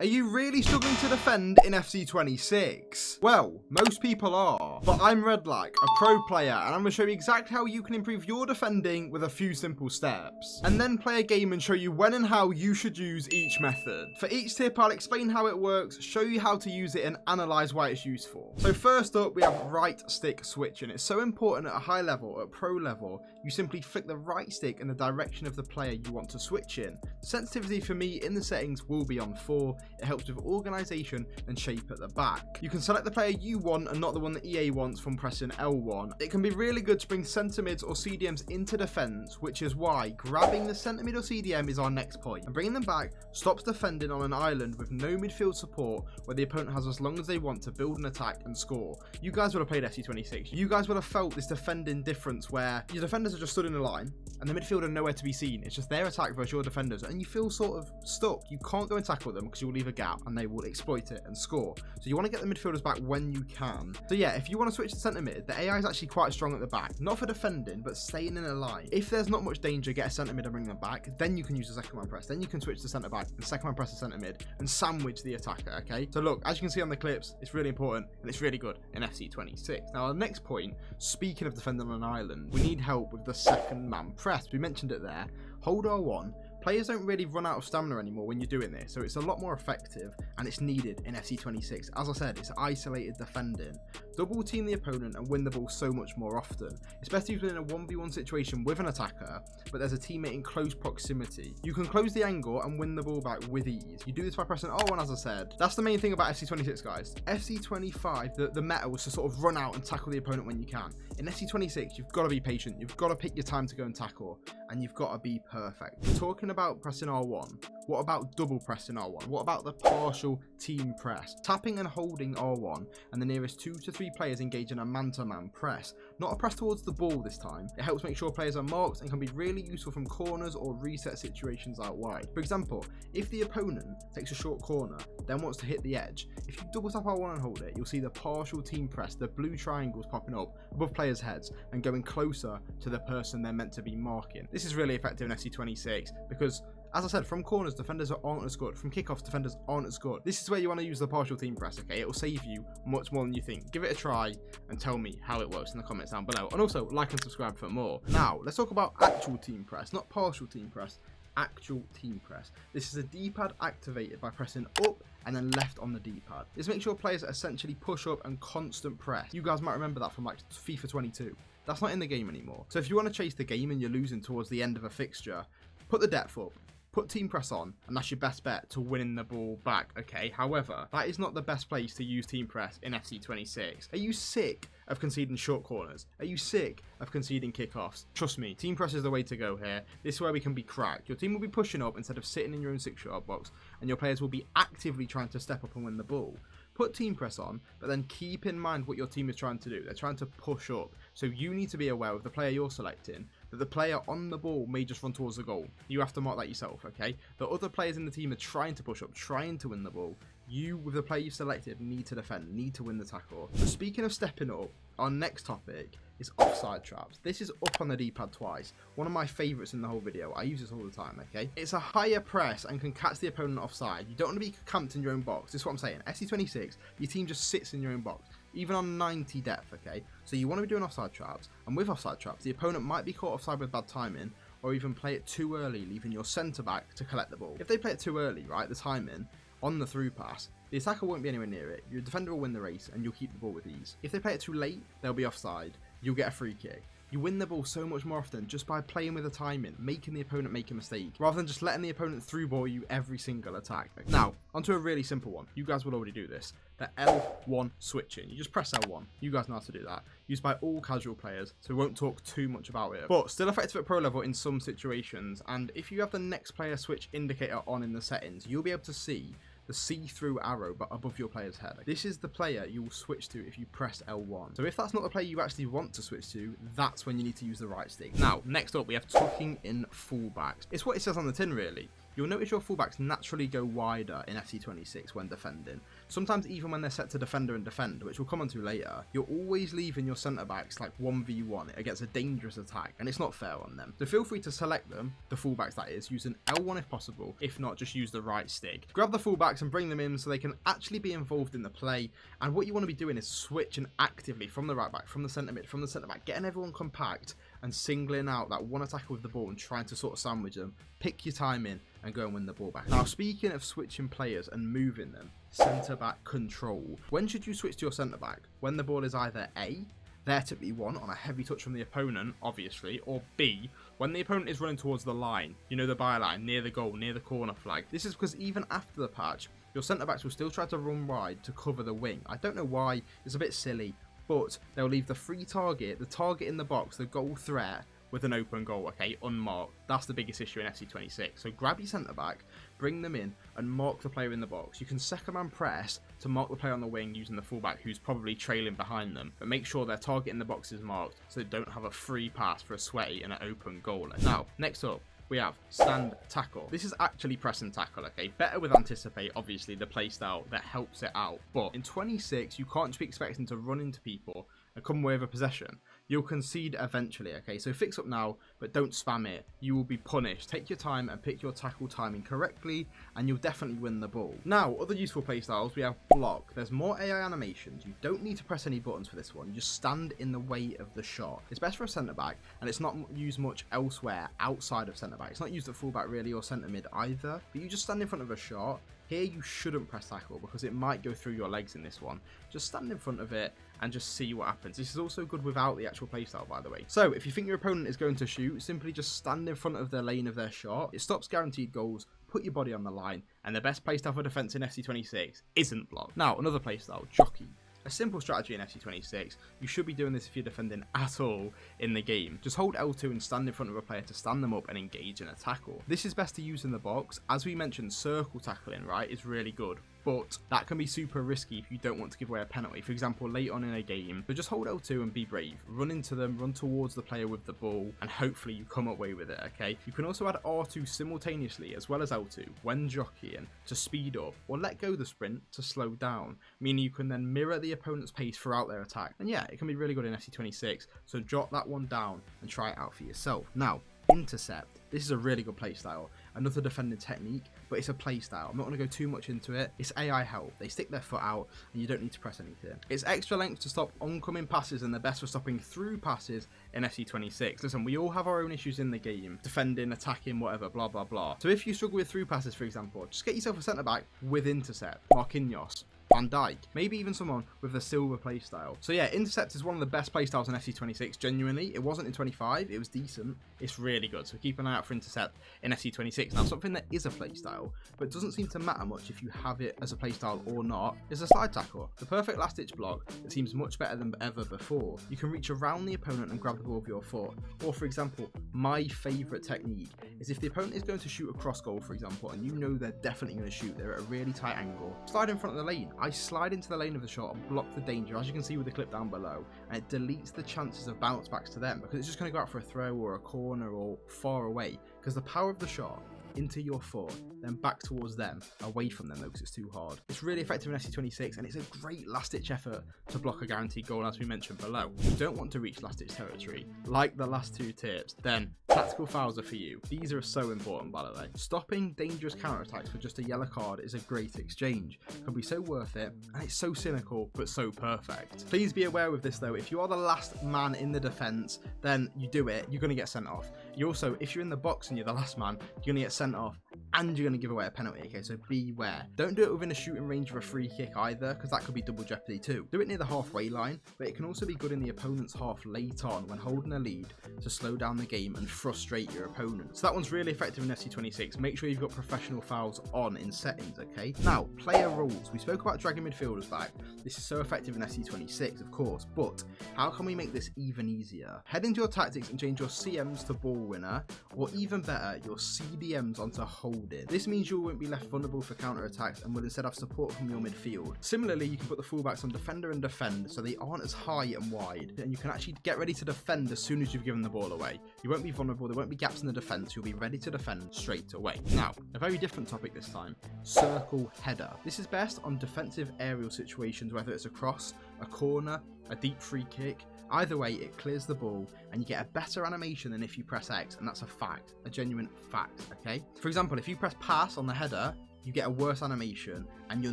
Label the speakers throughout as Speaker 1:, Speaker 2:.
Speaker 1: Are you really struggling to defend in FC26? Well, most people are, but I'm RedLac, a pro player, and I'm going to show you exactly how you can improve your defending with a few simple steps, and then play a game and show you when and how you should use each method. For each tip, I'll explain how it works, show you how to use it, and analyze why it's useful. So first up, we have right stick switching. It's so important at a high level, at pro level, you simply flick the right stick in the direction of the player you want to switch in. Sensitivity for me in the settings will be on 4. It helps with organisation and shape at the back. You can select the player you want and not the one that EA wants from pressing L1. It can be really good to bring centre mids or CDMs into defence, which is why grabbing the centre mid or CDM is our next point. And bringing them back stops defending on an island with no midfield support where the opponent has as long as they want to build an attack and score. You guys would have played FC26. You guys would have felt this defending difference where your defenders are just stood in a line and the midfield are nowhere to be seen. It's just their attack versus your defenders and you feel sort of stuck. You can't go and tackle them because you'll leave a gap and they will exploit it and score. So you want to get the midfielders back when you can. So yeah, if you want to switch to centre mid, the AI is actually quite strong at the back. Not for defending, but staying in a line. If there's not much danger, get a centre mid and bring them back. Then you can use the second man press. Then you can switch to centre back and second man press to centre mid and sandwich the attacker, okay? So look, as you can see on the clips, it's really important and it's really good in FC26. Now, our next point, speaking of defending on an island, we need help with the second man press. We mentioned it there. Hold R1. Players don't really run out of stamina anymore when you're doing this, so it's a lot more effective and it's needed in FC26. As I said, it's isolated defending. Double team the opponent and win the ball so much more often, especially if you're in a 1v1 situation with an attacker, but there's a teammate in close proximity. You can close the angle and win the ball back with ease. You do this by pressing R1, as I said. That's the main thing about FC26, guys. FC25, the meta was to sort of run out and tackle the opponent when you can. In FC26, you've got to be patient. You've got to pick your time to go and tackle, and you've got to be perfect. Talking about pressing R1, what about double pressing R1? What about the partial team press? Tapping and holding R1 and the nearest 2 to 3 players engage in a man-to-man press. Not a press towards the ball this time. It helps make sure players are marked and can be really useful from corners or reset situations out wide. For example, if the opponent takes a short corner, then wants to hit the edge, if you double tap R1 and hold it, you'll see the partial team press, the blue triangles popping up above players' heads and going closer to the person they're meant to be marking. This is really effective in FC26 because, as I said, from corners, defenders aren't as good. From kickoffs, defenders aren't as good. This is where you want to use the partial team press, okay? It will save you much more than you think. Give it a try and tell me how it works in the comments down below. And also, like and subscribe for more. Now, let's talk about actual team press, not partial team press. Actual team press. This is a D-pad activated by pressing up and then left on the D-pad. This makes your players essentially push up and constant press. You guys might remember that from like FIFA 22. That's not in the game anymore. So if you want to chase the game and you're losing towards the end of a fixture, put the depth up, put team press on, and that's your best bet to winning the ball back, okay? However, that is not the best place to use team press in FC26. Are you sick of conceding short corners? Are you sick of conceding kickoffs? Trust me, team press is the way to go here. This is where we can be cracked. Your team will be pushing up instead of sitting in your own 6-yard box, and your players will be actively trying to step up and win the ball. Put team press on, but then keep in mind what your team is trying to do. They're trying to push up. So you need to be aware of the player you're selecting, that the player on the ball may just run towards the goal. You have to mark that yourself, okay? The other players in the team are trying to push up, trying to win the ball. You, with the player you selected, need to defend, need to win the tackle. So speaking of stepping up, our next topic is offside traps. This is up on the D-pad twice. One of my favourites in the whole video. I use this all the time, okay? It's a higher press and can catch the opponent offside. You don't want to be camped in your own box. This is what I'm saying. FC26, your team just sits in your own box, even on 90 depth, okay? So you want to be doing offside traps, and with offside traps, the opponent might be caught offside with bad timing, or even play it too early, leaving your centre-back to collect the ball. If they play it too early, right, the timing, on the through pass, the attacker won't be anywhere near it, your defender will win the race and you'll keep the ball with ease. If they play it too late, they'll be offside, you'll get a free kick. You win the ball so much more often just by playing with the timing, making the opponent make a mistake, rather than just letting the opponent through ball you every single attack. Now, onto a really simple one. You guys will already do this. The L1 switching. You just press L1. You guys know how to do that. Used by all casual players, so we won't talk too much about it. But still effective at pro level in some situations, and if you have the next player switch indicator on in the settings, you'll be able to see the see-through arrow but above your player's head. This is the player you will switch to if you press L1. So if that's not the player you actually want to switch to, that's when you need to use the right stick. Now, next up we have tucking in fullbacks. It's what it says on the tin really. you'll notice your fullbacks naturally go wider in FC26 when defending. Sometimes even when they're set to defender and defend, which we'll come on to later, you're always leaving your centre-backs like 1v1 against a dangerous attack, and it's not fair on them. So feel free to select them, the fullbacks that is, using L1 if possible, if not just use the right stick. Grab the fullbacks and bring them in so they can actually be involved in the play, and what you want to be doing is switching actively from the right back, from the centre mid, from the centre back, getting everyone compact and singling out that one attacker with the ball and trying to sort of sandwich them, pick your time in and go and win the ball back. Now, speaking of switching players and moving them, centre back control. When should you switch to your centre back? When the ball is either A, there to be won on a heavy touch from the opponent, obviously, or B, when the opponent is running towards the line, you know, the byline, near the goal, near the corner flag. This is because even after the patch, your centre backs will still try to run wide to cover the wing. I don't know why, it's a bit silly, but they'll leave the free target, the target in the box, the goal threat, with an open goal, okay, unmarked. That's the biggest issue in FC26. So grab your centre-back, bring them in, and mark the player in the box. You can second-man press to mark the player on the wing using the fullback who's probably trailing behind them, but make sure their target in the box is marked so they don't have a free pass for a sweaty and an open goal. Now, next up, we have stand tackle. This is actually press and tackle, okay? Better with anticipate, obviously, the playstyle that helps it out. But in 26, you can't just be expecting to run into people and come away with a possession. You'll concede eventually, okay? So fix up now, but don't spam it. You will be punished. Take your time and pick your tackle timing correctly, and you'll definitely win the ball. Now, other useful playstyles, we have block. There's more AI animations. You don't need to press any buttons for this one. You just stand in the way of the shot. It's best for a centre-back, and it's not used much elsewhere outside of centre-back. It's not used at full-back really or centre-mid either, but you just stand in front of a shot. Here you shouldn't press tackle because it might go through your legs in this one. Just stand in front of it and just see what happens. This is also good without the actual playstyle, by the way. So if you think your opponent is going to shoot, simply just stand in front of the lane of their shot. It stops guaranteed goals, put your body on the line, and the best playstyle for defense in FC26 isn't block. Now, another playstyle, jockey. A simple strategy in FC26, you should be doing this if you're defending at all in the game. Just hold L2 and stand in front of a player to stand them up and engage in a tackle. This is best to use in the box. As we mentioned, circle tackling, right, is really good. But that can be super risky if you don't want to give away a penalty. For example, late on in a game. So just hold L2 and be brave. Run into them, run towards the player with the ball, and hopefully you come away with it, okay? You can also add R2 simultaneously as well as L2 when jockeying to speed up, or let go the sprint to slow down, meaning you can then mirror the opponent's pace throughout their attack. And yeah, it can be really good in FC26, so jot that one down and try it out for yourself. Now, intercept. This is a really good playstyle. Another defending technique, but it's a playstyle. I'm not going to go too much into it. It's AI help. They stick their foot out and you don't need to press anything. It's extra length to stop oncoming passes and they're best for stopping through passes in FC26. Listen, we all have our own issues in the game. Defending, attacking, whatever, blah, blah, blah. So if you struggle with through passes, for example, just get yourself a centre-back with intercept. Marquinhos, Van Dijk, maybe even someone with a silver playstyle. So yeah, intercept is one of the best playstyles in FC26, genuinely. It wasn't in 25, it was decent. It's really good, so keep an eye out for intercept in FC26. Now, something that is a playstyle, but doesn't seem to matter much if you have it as a playstyle or not, is a slide tackle. The perfect last-ditch block that seems much better than ever before. You can reach around the opponent and grab the ball with your foot. Or for example, my favourite technique is if the opponent is going to shoot a cross goal, for example, and you know they're definitely going to shoot, they're at a really tight angle, slide in front of the lane. I slide into the lane of the shot and block the danger, as you can see with the clip down below, and it deletes the chances of bounce backs to them because it's just going to go out for a throw or a corner or far away, because the power of the shot into your foot, then back towards them, away from them though, because it's too hard. It's really effective in FC26, and it's a great last-ditch effort to block a guaranteed goal, as we mentioned below. If you don't want to reach last-ditch territory, like the last two tips, then tactical fouls are for you. These are so important, by the way. Stopping dangerous counter-attacks with just a yellow card is a great exchange. It can be so worth it, and it's so cynical, but so perfect. Please be aware with this though, if you are the last man in the defence, then you do it, you're going to get sent off. You also, if you're in the box and you're the last man, you're going to get sent off and you're going to give away a penalty, okay? So beware. Don't do it within a shooting range of a free kick either, because that could be double jeopardy too. Do it near the halfway line, but it can also be good in the opponent's half late on when holding a lead to slow down the game and frustrate your opponent. So that one's really effective in FC26. Make sure you've got professional fouls on in settings, okay? Now, player roles. We spoke about dragging midfielders back. This is so effective in FC26, of course, but how can we make this even easier? Head into your tactics and change your CMs to ball winner, or even better, your CDMs onto holder. holding. This means you won't be left vulnerable for counter-attacks and will instead have support from your midfield. Similarly, you can put the fullbacks on defender and defend so they aren't as high and wide, and you can actually get ready to defend as soon as you've given the ball away. You won't be vulnerable, there won't be gaps in the defence, you'll be ready to defend straight away. Now, a very different topic this time, circle header. This is best on defensive aerial situations, whether it's a cross, a corner, a deep free kick. Either way, it clears the ball and you get a better animation than if you press X, and that's a fact, a genuine fact, okay? For example, if you press pass on the header, you get a worse animation and you're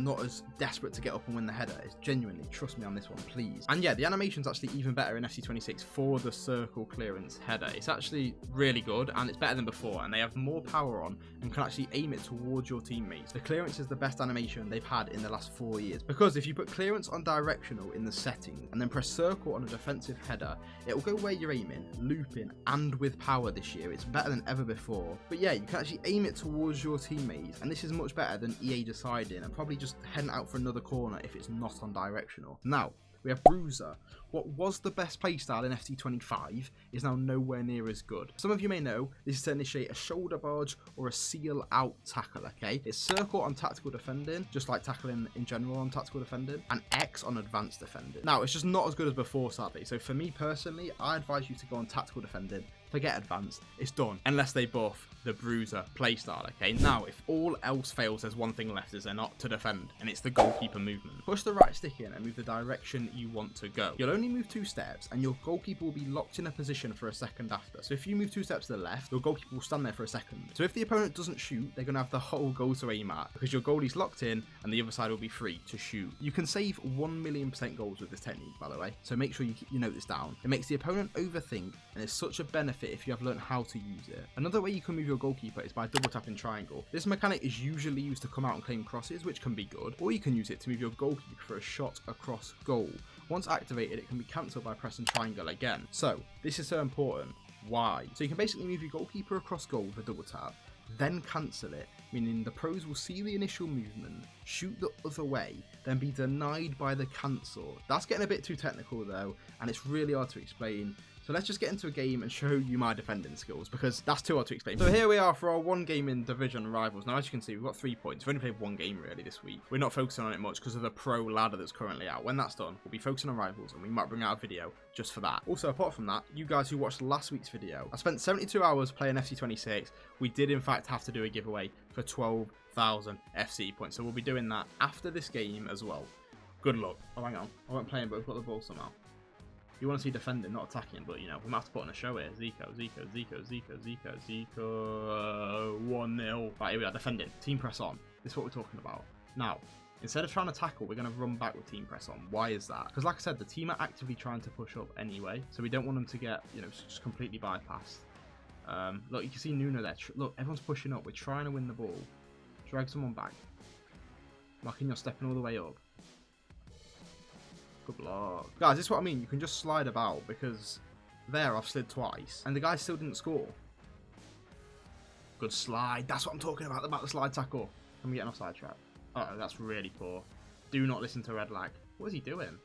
Speaker 1: not as desperate to get up and win the header. It's genuinely, trust me on this one, please. And yeah, the animation's actually even better in FC26 for the circle clearance header. It's actually really good and it's better than before, and they have more power on and can actually aim it towards your teammates. The clearance is the best animation they've had in the last 4 years, because if you put clearance on directional in the settings and then press circle on a defensive header, it will go where you're aiming, looping and with power this year. It's better than ever before. But yeah, you can actually aim it towards your teammates, and this is much better than EA deciding and probably just heading out for another corner if it's not on directional. Now, we have Bruiser. What was the best playstyle in FC25 is now nowhere near as good. Some of you may know this is to initiate a shoulder barge or a seal out tackle, okay? It's circle on tactical defending, just like tackling in general on tactical defending, and X on advanced defending. Now, it's just not as good as before, sadly. So for me personally, I advise you to go on tactical defending. Forget advanced, it's done, unless they buff the Bruiser playstyle, okay? Now, if all else fails, there's one thing left, is there not, to defend, and it's the goalkeeper movement. Push the right stick in and move the direction you want to go. You'll only move 2 steps, and your goalkeeper will be locked in a position for a second after. So if you move 2 steps to the left, your goalkeeper will stand there for a second. So if the opponent doesn't shoot, they're going to have the whole goal to aim at, because your goalie's locked in, and the other side will be free to shoot. You can save 1,000,000% goals with this technique, by the way, so make sure you note this down. It makes the opponent overthink, and it's such a benefit if you have learned how to use it. Another way you can move your goalkeeper is by double tapping triangle. This mechanic is usually used to come out and claim crosses, which can be good, or you can use it to move your goalkeeper for a shot across goal. Once activated, it can be cancelled by pressing triangle again. So this is so important. Why? So you can basically move your goalkeeper across goal with a double tap, then cancel it, meaning the pros will see the initial movement, shoot the other way, then be denied by the cancel. That's getting a bit too technical though, and it's really hard to explain. So let's just get into a game and show you my defending skills, because that's too hard to explain. So here we are for our 1 game in Division Rivals. Now, as you can see, we've got 3 points. We've only played 1 game really this week. We're not focusing on it much because of the pro ladder that's currently out. When that's done, we'll be focusing on Rivals, and we might bring out a video just for that. Also, apart from that, you guys who watched last week's video, I spent 72 hours playing FC26. We did in fact have to do a giveaway for 12,000 FC points. So we'll be doing that after this game as well. Good luck. Oh, hang on. I won't play him, but we've got the ball somehow. You want to see defending, not attacking, but you know, we might have to put on a show here. Zico. 1-0. Right, here we are, defending. Team press on. This is what we're talking about. Now, instead of trying to tackle, we're going to run back with team press on. Why is that? Because like I said, the team are actively trying to push up anyway, so we don't want them to get, you know, just completely bypassed. Look, you can see Nuno there. Look, everyone's pushing up. We're trying to win the ball. Drag someone back. Marquinhos stepping all the way up. Good luck. Guys, this is what I mean. You can just slide about, because there I've slid twice and the guy still didn't score. Good slide. That's what I'm talking about the slide tackle. Can we get an offside trap? Uh-oh, that's really poor. Do not listen to RedLac. What is he doing?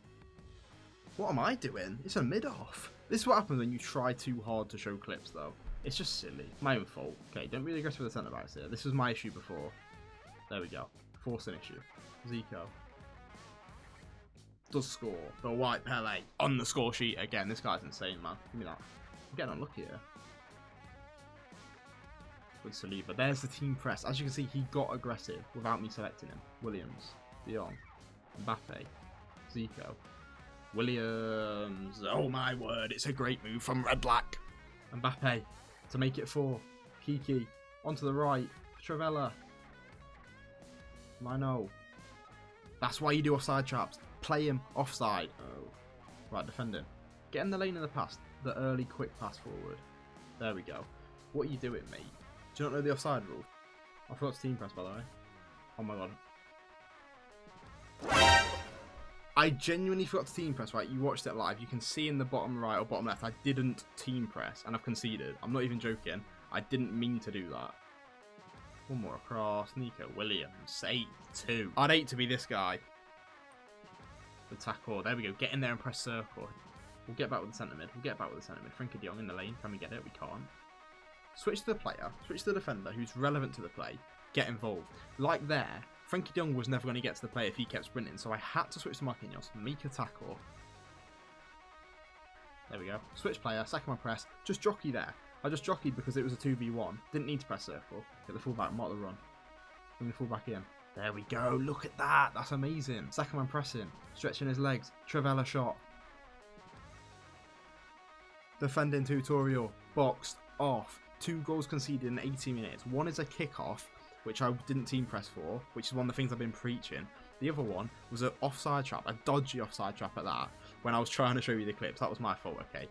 Speaker 1: What am I doing? It's a mid-off. This is what happens when you try too hard to show clips, though. It's just silly. My own fault. Okay, don't be aggressive with the centre-backs here. This was my issue before. There we go. Force an issue. Zico does score. The white Pele on the score sheet again. This guy's insane, man. Give me that. I'm getting unlucky here. Good Saliba. There's the team press. As you can see, he got aggressive without me selecting him. Williams. Dion. Mbappe. Zico. Williams. Oh my word. It's a great move from RedLac. Mbappe to make it 4. Kiki. Onto the right. Travella. I know. That's why you do offside traps. Play him offside. Oh. Right, defending. Get in the lane in the pass. The early quick pass forward. There we go. What are you doing, mate? Do you not know the offside rule? I forgot to team press, by the way. Oh my god. I genuinely forgot to team press, right? You watched it live. You can see in the bottom right or bottom left, I didn't team press and I've conceded. I'm not even joking. I didn't mean to do that. One more across. Nico Williams. 8-2. I'd hate to be this guy. The tackle. There we go. Get in there and press circle. We'll get back with the centre mid. Frankie de Jong in the lane. Can we get it? We can't. Switch to the player. Switch to the defender who's relevant to the play. get involved. Like there, Frankie de Jong was never going to get to the play if he kept sprinting, so I had to switch to Marquinhos, make a tackle. There we go. Switch player, second my press, just jockey there. I just jockeyed because it was a 2v1. Didn't need to press circle. Get the fullback, mark the run. Bring the fullback in. There we go. Look at that. That's amazing. Second man pressing. Stretching his legs. Trivella shot. Defending tutorial. Boxed off. 2 goals conceded in 80 minutes. One is a kick-off, which I didn't team press for, which is one of the things I've been preaching. The other one was an offside trap, a dodgy offside trap at that, when I was trying to show you the clips. That was my fault, okay.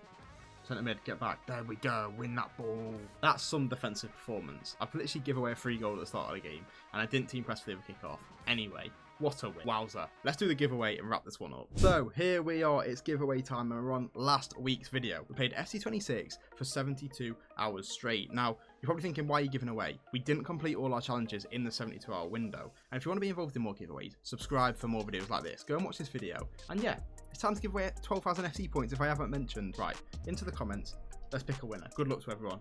Speaker 1: Centre mid, get back. There we go. Win that ball. That's some defensive performance. I've literally given away a free goal at the start of the game, and I didn't team press for the other kick-off. Anyway, what a win. Wowza. Let's do the giveaway and wrap this one up. So, here we are. It's giveaway time, and we're on last week's video. We played FC 26 for 72 hours straight. Now, you're probably thinking, why are you giving away? We didn't complete all our challenges in the 72-hour window. And if you want to be involved in more giveaways, subscribe for more videos like this. Go and watch this video. And yeah, it's time to give away 12,000 FC points if I haven't mentioned. Right, into the comments. Let's pick a winner. Good luck to everyone.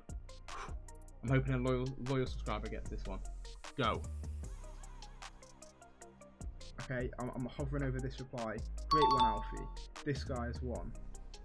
Speaker 1: I'm hoping a loyal subscriber gets this one. Go. Okay, I'm hovering over this reply. Great one, Alfie. This guy has won.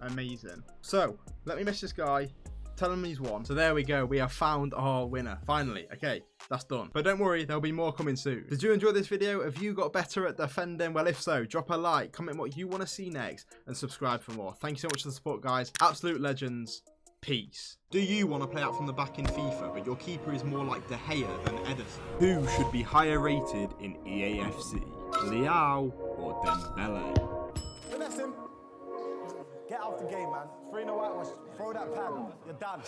Speaker 1: Amazing. So, let me message this guy. Tell him he's won. So there we go. We have found our winner. Finally. Okay, that's done. But don't worry, there'll be more coming soon. Did you enjoy this video? Have you got better at defending? Well, if so, drop a like, comment what you want to see next, and subscribe for more. Thank you so much for the support, guys. Absolute legends. Peace. Do you want to play out from the back in FIFA, but your keeper is more like De Gea than Ederson? Who should be higher rated in EAFC? Leao or Dembele?
Speaker 2: Finesse him. Get out of the game, man. 3-0 whitewash. Throw that pad. You're done.